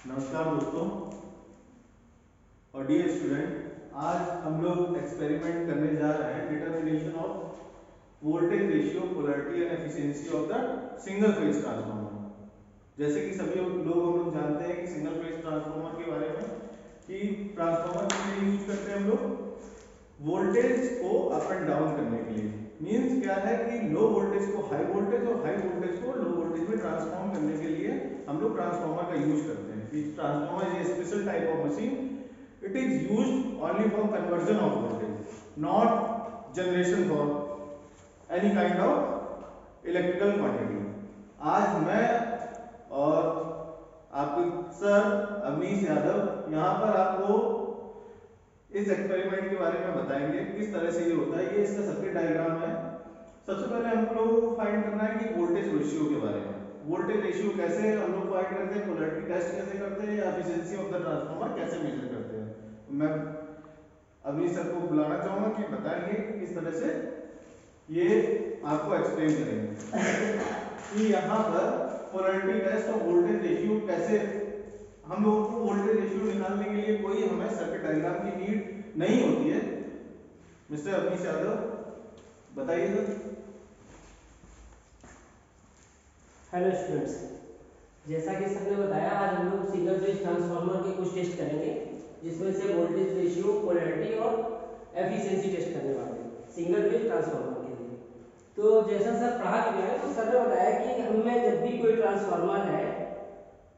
नमस्कार दोस्तों और डियर स्टूडेंट, आज हम लोग एक्सपेरिमेंट करने जा रहे हैं determination of voltage ratio, polarity and efficiency of the single phase transformer. जैसे कि सभी लोग हम लोग जानते हैं कि सिंगल फेज ट्रांसफार्मर के बारे में कि ट्रांसफार्मर के लिए यूज करते हैं हम लोग वोल्टेज को अप एंड डाउन करने के लिए। मींस क्या है कि लो वोल्टेज को हाई वोल्टेज और हाई वोल्टेज को लो वोल्टेज में ट्रांसफॉर्म करने के लिए हम लोग ट्रांसफार्मर का यूज करते हैं। कि transformer is a special type of machine, it is used only for conversion of voltage, not generation for any kind of electrical quantity. आज मैं और आपके सर अवनीश यादव यहाँ पर आपको इस एक्सपेरिमेंट के बारे में बताएंगे किस तरह से ये होता है। ये इसका सर्किट डायग्राम है। सबसे पहले हम लोग को फाइंड करना है कि वोल्टेज रेशियो के बारे में। वोल्टेज रेशियो कैसे हम लोग फाइंड करते हैं, पोलैरिटी टेस्ट कैसे करते हैं, या एफिशिएंसी ऑफ द ट्रांसफार्मर कैसे मेजर करते हैं। तो मैं अभी सर को बुलाना चाहूंगा कि बताएंगे किस तरह से ये आपको एक्सप्लेन करेंगे कि यहाँ पर पोलैरिटी टेस्ट और वोल्टेज रेशियो कैसे। हम लोगों को वोल्टेज रेशियो निकालने के लिए कोई हमें सर्किट डायग्राम की नीड नहीं होती है। मिस्टर अवनीश यादव बताइए सर। हेलो स्टूडेंट्स, जैसा कि सर ने बताया, आज हम लोग सिंगल फेज ट्रांसफार्मर के कुछ टेस्ट करेंगे, जिसमें से वोल्टेज रेशियो, पोलैरिटी और एफिशिएंसी टेस्ट करने वाले हैं सिंगल फेज ट्रांसफार्मर के लिए। तो जैसा सर पढ़ा चुके हैं, तो सर ने बताया कि हमें जब भी कोई ट्रांसफार्मर है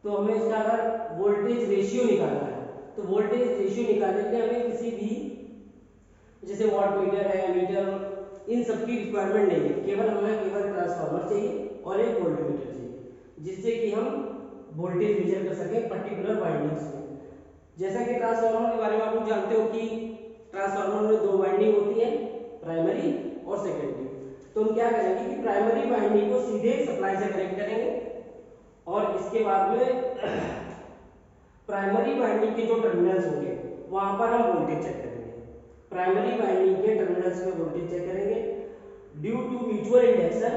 तो हमें इसका अगर वोल्टेज रेशियो निकालना है, तो वोल्टेज रेशियो निकालने के लिए हमें किसी भी, जैसे वाट मीटर है, मीटर, इन सब की रिक्वायरमेंट नहीं है। केवल ट्रांसफार्मर चाहिए और एक वोल्ट मीटर चाहिए, जिससे कि हम वोल्टेज मेजर कर सकें पर्टिकुलर वाइंडिंग्स में। जैसा कि ट्रांसफार्मर के बारे में आप लोग जानते हो कि ट्रांसफार्मर में दो वाइंडिंग होती है, प्राइमरी और सेकेंडरी। तो हम क्या करेंगे कि प्राइमरी वाइंडिंग को सीधे सप्लाई से कनेक्ट करेंगे और इसके बाद में प्राइमरी वाइंडिंग के जो टर्मिनल्स होंगे वहां पर हम वोल्टेज चेक करेंगे। प्राइमरी वाइंडिंग के टर्मिनल्स में वोल्टेज चेक करेंगे। Due to mutual induction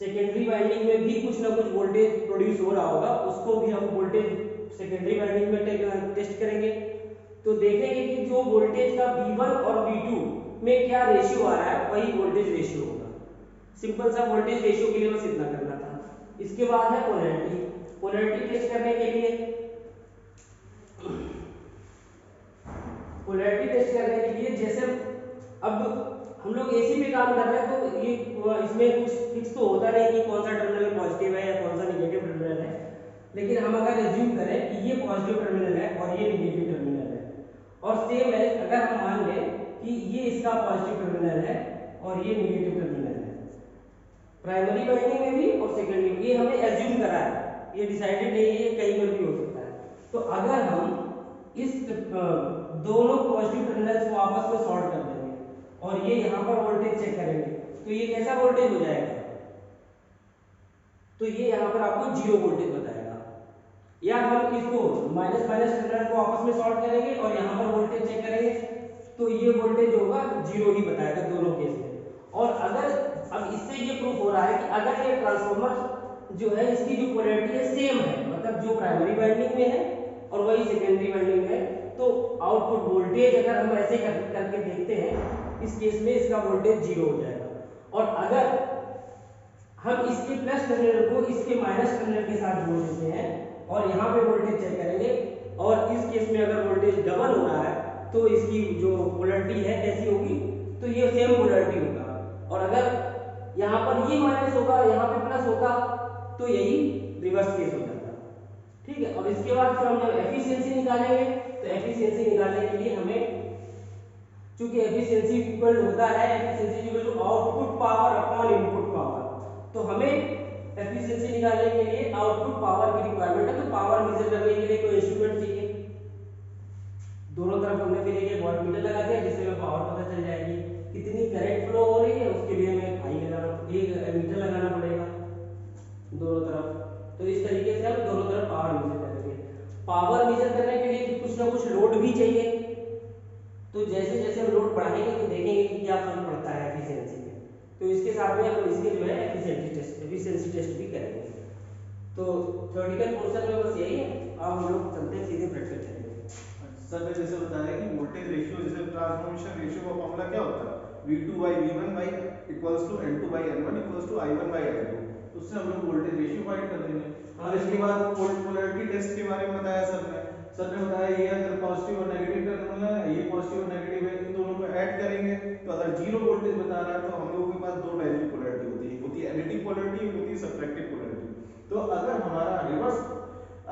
secondary winding में भी कुछ ना कुछ वोल्टेज प्रोड्यूस हो रहा होगा, उसको भी हम वोल्टेज सेकेंडरी वाइंडिंग में टेस्ट करेंगे। तो देखेंगे कि जो वोल्टेज का V1 और V2 में क्या रेशियो आ रहा है, वही वोल्टेज रेशियो होगा। सिंपल सा वोल्टेज रेशियो के लिए बस इतना करना था। इसके बाद है पोलैरिटी। पोलैरिटी टेस्ट करने के लिए जैसे अब हम लोग एसी पे काम कर रहे हैं, तो ये इसमें कुछ फिक्स तो होता नहीं कि कौन सा टर्मिनल पॉजिटिव है या कौन सा नेगेटिव टर्मिनल है। लेकिन हम अगर एज्यूम करें कि ये पॉजिटिव टर्मिनल है और ये नेगेटिव टर्मिनल है, और सेम है अगर हम मान लें कि ये इसका पॉजिटिव टर्मिनल है और ये नेगेटिव टर्मिनल है, प्राइमरी वाइंडिंग में भी और सेकेंडरी में, ये हमने एज्यूम करा है, ये डिसाइडेड नहीं है, ये कहीं पर भी हो सकता है। तो अगर हम इस दोनों पॉजिटिव टर्मिनल्स को आपस में शॉर्ट कर देंगे और ये यहाँ पर वोल्टेज चेक करेंगे, तो ये कैसा वोल्टेज हो जाएगा, तो ये यहाँ पर आपको जीरो वोल्टेज बताएगा। या हम इसको माइनस माइनस टर्मिनल को आपस में शॉर्ट करेंगे और यहाँ पर वोल्टेज चेक करेंगे, तो ये वोल्टेज होगा जीरो ही बताएगा दोनों केस में। और अगर अब इससे ये प्रूफ हो रहा है कि अगर ये ट्रांसफार्मर जो है इसकी जो पोलैरिटी है सेम है, मतलब जो प्राइमरी वाइंडिंग में है और वही सेकेंडरी वाइंडिंग में है, तो आउटपुट वोल्टेज अगर हम ऐसे करके देखते हैं, इस केस में इसका वोल्टेज जीरो हो जाएगा। और अगर हम इसके प्लस टर्मिनल को इसके माइनस टर्मिनल के साथ जोड़ देते हैं और यहाँ पे वोल्टेज चेक करेंगे, और इस केस में अगर वोल्टेज डबल हो रहा है, तो इसकी जो पोलैरिटी है कैसी होगी, तो ये सेम पोलैरिटी होगा। और अगर यहाँ पर ये माइनस होगा, यहाँ पे प्लस होगा, तो यही रिवर्स केस हो जाता है। ठीक है। और इसके बाद फिर हम जब एफिशिएंसी निकालेंगे, तो एफिशिएंसी निकालने के लिए हमें, चूंकि एफिशिएंसी इक्वल होता है efficiency equal to output power upon input power, तो हमें एफिशिएंसी निकालने के लिए आउटपुट पावर की रिक्वायरमेंट है। तो पावर मेजर करने के लिए कोई इंस्ट्रूमेंट चाहिए। दोनों तरफ हमने फिर एक वॉट मीटर लगा दिया, जिससे हमें पावर पता चल जाएगी, कितनी करंट फ्लो हो रही है, उसके लिए हमें आई लगाना, एक मीटर लगाना पड़ेगा दोनों तरफ। तो इस तरीके से हम दोनों तरफ पावर मेजर करेंगे। पावर मेजर करने के लिए कुछ ना कुछ लोड भी चाहिए, तो जैसे जैसे हम लोड बढ़ाएंगे तो देखेंगे कि क्या फर्क पड़ता है एफिशिएंसी में। तो इसके साथ में हम इसके जो है एफिशिएंसी टेस्ट भी करेंगे। तो थ्योरेटिकल पोर्शन में बस यही है। अब हम लोग चलते हैं सीधे प्रैक्टिकल चलेंगे। सर ने जैसे बताया कि वोल्टेज रेशियो जैसे ट्रांसफॉर्मेशन रेशियो का फॉर्मूला क्या होता है, V2/V1 equals to N2/N1 equals to I1/I2। उससे हम लोग वोल्टेज रेशियो फाइंड कर देंगे। हाँ, और इसके बाद पोलैरिटी टेस्ट के बारे में बताया सर ने बताया ये अगर पॉजिटिव और नेगेटिव टर्मिनल है, ये पॉजिटिव और नेगेटिव है, इन दोनों को ऐड करेंगे तो अगर जीरो वोल्टेज बता रहा है तो हम लोगों के पास दो टाइप की पोलैरिटी होती है, एक होती है एडिटिव पोलैरिटी, एक होती है सब्ट्रैक्टिव पोलैरिटी। तो अगर हमारा रिवर्स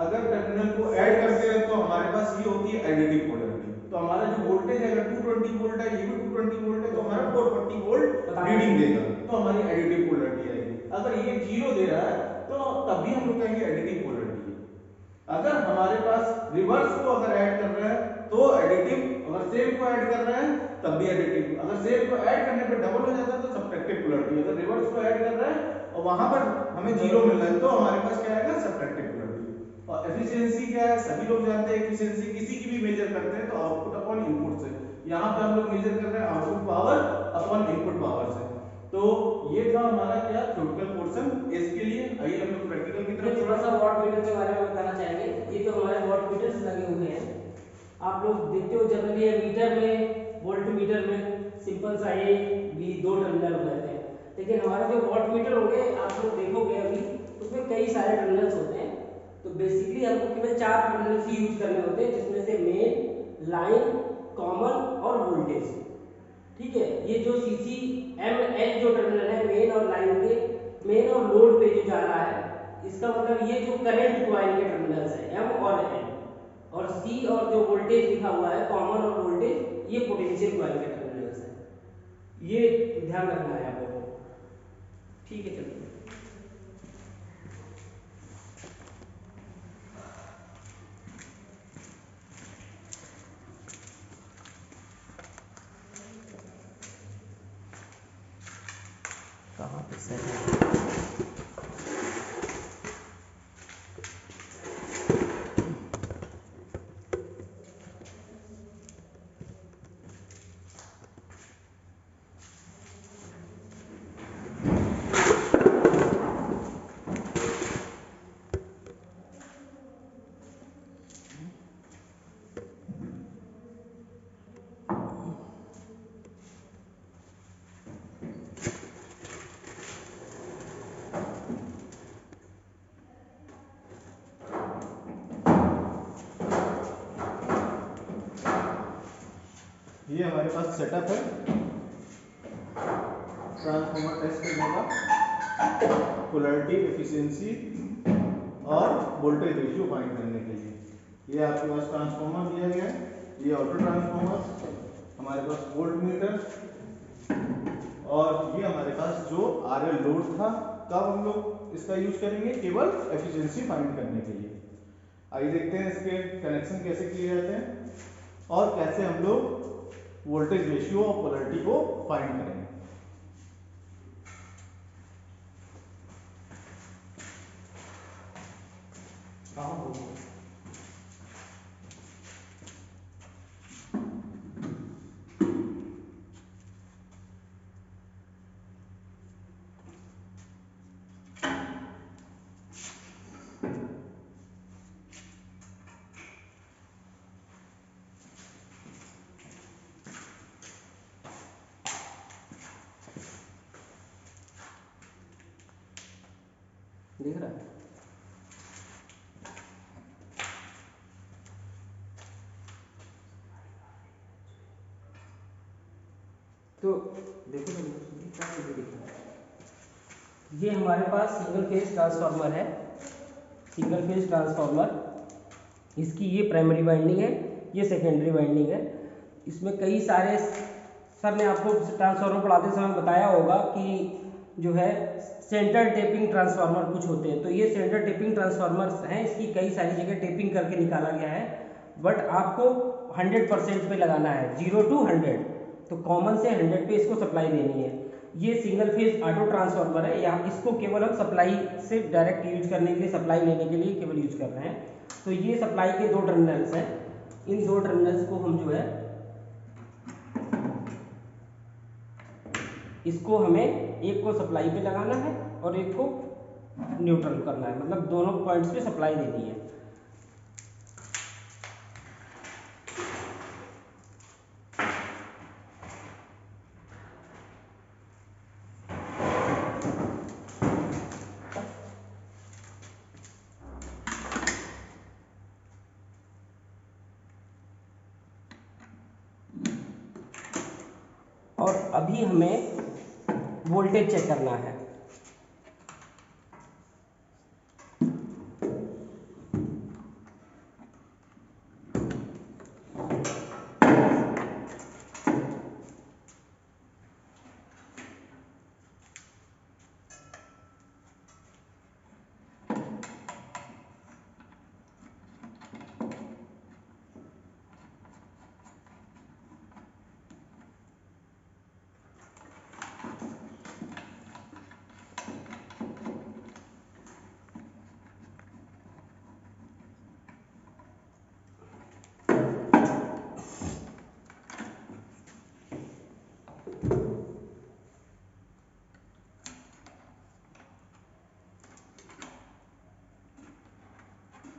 अगर टर्मिनल को ऐड करते हैं तो हमारे पास ये होती है एडिटिव पोलैरिटी। तो हमारा जो वोल्टेज है अगर 220 वोल्ट है, ये भी 220 वोल्ट है, तो हमारा 440 वोल्ट रीडिंग देगा, तो हमारी एडिटिव पोलैरिटी आएगी। अगर ये जीरो दे रहा है तो तब भी हम लोग कहेंगे एडिटिव पोलैरिटी है। अगर हमारे पास रिवर्स को अगर ऐड कर रहे हैं तो एडिटिव, अगर सेम को ऐड कर रहे हैं तब भी एडिटिव, अगर सेम को ऐड करने पे डबल हो जाता है तो सब्ट्रैक्टिव पोलैरिटी। अगर रिवर्स को ऐड कर रहे हैं और वहां पर हमें जीरो मिल रहा है तो हमारे पास क्या आएगा, सब्ट्रैक्टिव पोलैरिटी। और एफिशिएंसी क्या है, सभी लोग जानते हैं एफिशिएंसी किसी की भी मेजर करते हैं तो आउटपुट अपॉन इनपुट से। यहाँ पे हम लोग मेजर कर रहे हैं output power upon input power से। तो ये था हमारा क्या थ्योरेटिकल पोर्शन इसके लिए। आइए हम लोग प्रैक्टिकल की तरफ थोड़ा सा वॉट मीटर के बारे में बताना चाहेंगे। ये जो हमारे वॉट मीटर्स लगे हुए हैं, आप लोग देखते हो जनरली मीटर में, वोल्ट मीटर में सिंपल सा ए बी दो टर्मिनल हो जाते हैं, लेकिन हमारे जो वॉट मीटर होंगे आप लोग देखोगे अभी उसमें कई सारे टर्मिनल्स होते हैं। तो बेसिकली हमको केवल चार टर्मिनल्स ही यूज करने होते हैं, जिसमें से मेन, लाइन, कॉमन और वोल्टेज। ठीक है, ये जो सीसी एम एल जो टर्मिनल है मेन और लाइन के, मेन और लोड पे जो जा रहा है, इसका मतलब ये जो करंट कॉइल के टर्मिनल्स है एम और एल, और सी और जो वोल्टेज लिखा हुआ है कॉमन और वोल्टेज, ये पोटेंशियल कॉइल के टर्मिनल्स है। ये ध्यान रखना है आप लोगों को। ठीक है, चलिए कहाँ पे सेट है। ये हमारे पास सेटअप है ट्रांसफार्मर टेस्ट करने का, पोलैरिटी, एफिशिएंसी और वोल्टेज रेशियो फाइंड करने के लिए। ये आपके पास ट्रांसफार्मर दिया गया है, ये ऑटो ट्रांसफार्मर, हमारे पास वोल्ट मीटर, और ये हमारे पास जो आरएल लोड था। कब हम लोग इसका यूज करेंगे, केवल एफिशिएंसी फाइंड करने के लिए। आइए देखते हैं इसके कनेक्शन कैसे किए जाते हैं और कैसे हम लोग वोल्टेज रेशियो और पोलैरिटी को फाइंड करेंगे। दिख रहा है। तो देखो ये हमारे पास सिंगल फेज ट्रांसफार्मर है, सिंगल फेज ट्रांसफार्मर। इसकी ये प्राइमरी वाइंडिंग है, ये सेकेंडरी वाइंडिंग है। इसमें कई सारे, सर ने आपको ट्रांसफार्मर पढ़ाते समय बताया होगा कि जो है सेंटर टेपिंग ट्रांसफार्मर कुछ होते हैं, तो ये सेंटर टेपिंग ट्रांसफार्मर्स हैं। इसकी कई सारी जगह टेपिंग करके निकाला गया है, बट आपको 100% पे लगाना है, 0 to 100। तो कॉमन से 100 पे इसको सप्लाई देनी है। ये सिंगल फेज ऑटो ट्रांसफार्मर है, या इसको केवल हम सप्लाई से डायरेक्ट यूज करने के लिए, सप्लाई लेने के लिए केवल यूज कर रहे हैं। तो ये सप्लाई के दो टर्मिनल्स हैं, इन दो टर्मिनल्स को हम जो है इसको हमें एक को सप्लाई पे लगाना है और एक को न्यूट्रल करना है, मतलब दोनों पॉइंट्स पे सप्लाई देनी है। और अभी हमें वोल्टेज चेक करना है।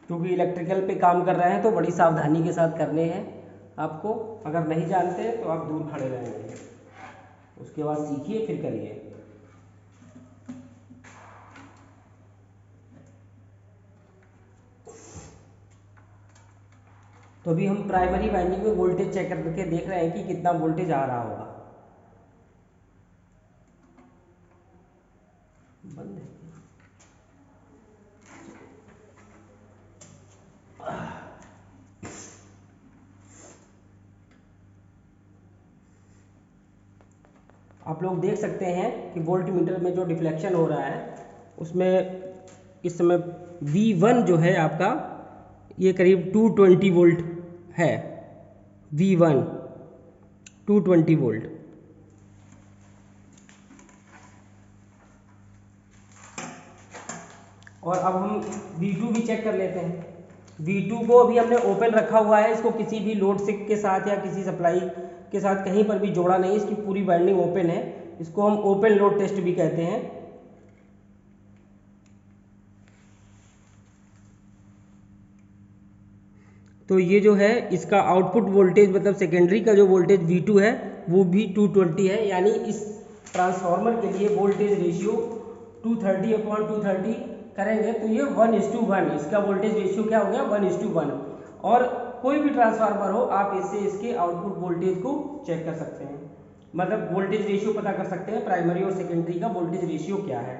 क्योंकि इलेक्ट्रिकल पे काम कर रहे हैं तो बड़ी सावधानी के साथ करने हैं आपको। अगर नहीं जानते हैं तो आप दूर खड़े रहेंगे, उसके बाद सीखिए फिर करिए। तो अभी हम प्राइमरी वाइंडिंग में वोल्टेज चेक करके देख रहे हैं कि कितना वोल्टेज आ रहा होगा। बंद है। आप लोग देख सकते हैं कि वोल्ट मीटर में जो डिफ्लेक्शन हो रहा है उसमें इस समय V1 जो है आपका ये करीब 220 वोल्ट है। V1 220 volt. और अब हम V2 भी चेक कर लेते हैं। V2 को अभी हमने ओपन रखा हुआ है, इसको किसी भी लोड सिक के साथ या किसी सप्लाई के साथ कहीं पर भी जोड़ा नहीं, इसकी पूरी वाइंडिंग ओपन है। इसको हम ओपन लोड टेस्ट भी कहते हैं। तो ये जो है इसका आउटपुट वोल्टेज मतलब सेकेंडरी का जो वोल्टेज V2 है वो भी 220 है, यानी इस ट्रांसफार्मर के लिए वोल्टेज रेशियो 230/230 करेंगे तो ये 1:1, इसका वोल्टेज रेशियो क्या हो गया 1:1। और कोई भी ट्रांसफार्मर हो आप इससे इसके आउटपुट वोल्टेज को चेक कर सकते हैं, मतलब वोल्टेज रेशियो पता कर सकते हैं प्राइमरी और सेकेंडरी का वोल्टेज रेशियो क्या है।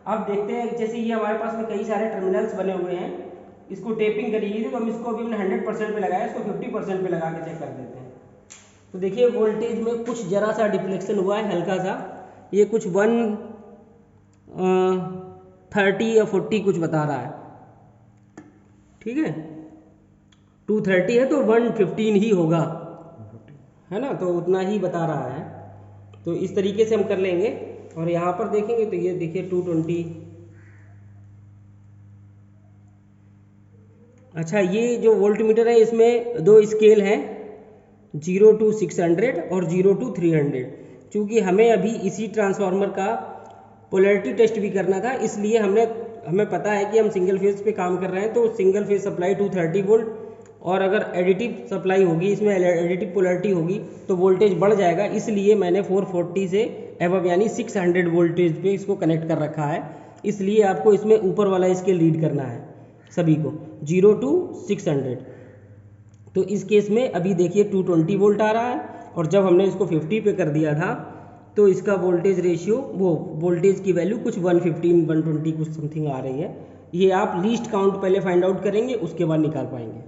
अब देखते हैं, जैसे ये हमारे पास में कई सारे टर्मिनल्स बने हुए हैं, इसको टेपिंग करी थी तो हम इसको अभी हमने 100% पे लगाया, इसको 50% पे लगा के चेक कर देते हैं। तो देखिए वोल्टेज में कुछ जरा सा डिफ्लेक्शन हुआ है, हल्का सा, ये कुछ 130 या 40 कुछ बता रहा है, ठीक है। 230 है तो 115 ही होगा, है ना, तो उतना ही बता रहा है। तो इस तरीके से हम कर लेंगे और यहाँ पर देखेंगे तो ये देखिए 220। अच्छा, ये जो वोल्ट मीटर है इसमें दो स्केल हैं, 0 to 600 और 0 to 300। चूँकि हमें अभी इसी ट्रांसफार्मर का पोलैरिटी टेस्ट भी करना था, इसलिए हमें पता है कि हम सिंगल फेज पे काम कर रहे हैं, तो सिंगल फेज सप्लाई 230 वोल्ट, और अगर एडिटिव सप्लाई होगी, इसमें एडिटिव पोलैरिटी होगी तो वोल्टेज बढ़ जाएगा। इसलिए मैंने 440 से एबव यानी 600 वोल्टेज पे इसको कनेक्ट कर रखा है। इसलिए आपको इसमें ऊपर वाला स्केल रीड करना है सभी को, 0 to 600। तो इस केस में अभी देखिए 220 वोल्ट आ रहा है, और जब हमने इसको 50 पे कर दिया था तो इसका वोल्टेज रेशियो, वो वोल्टेज की वैल्यू कुछ 115 120 कुछ समथिंग आ रही है। ये आप लीस्ट काउंट पहले फाइंड आउट करेंगे, उसके बाद निकाल पाएंगे,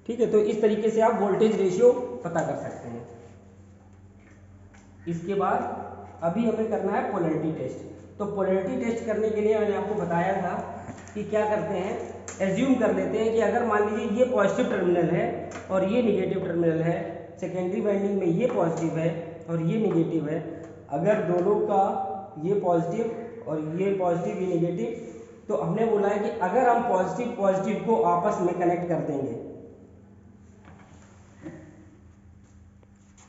ठीक है। तो इस तरीके से आप वोल्टेज रेशियो पता कर सकते हैं। इसके बाद अभी हमें करना है पोलैरिटी टेस्ट। तो पोलैरिटी टेस्ट करने के लिए मैंने आपको बताया था कि क्या करते हैं, एज्यूम कर लेते हैं कि अगर मान लीजिए ये पॉजिटिव टर्मिनल है और ये निगेटिव टर्मिनल है, सेकेंडरी वाइंडिंग में ये पॉजिटिव है और ये निगेटिव है, अगर दोनों का ये पॉजिटिव और ये पॉजिटिव ये निगेटिव, तो हमने बोला है कि अगर हम पॉजिटिव को आपस में कनेक्ट कर देंगे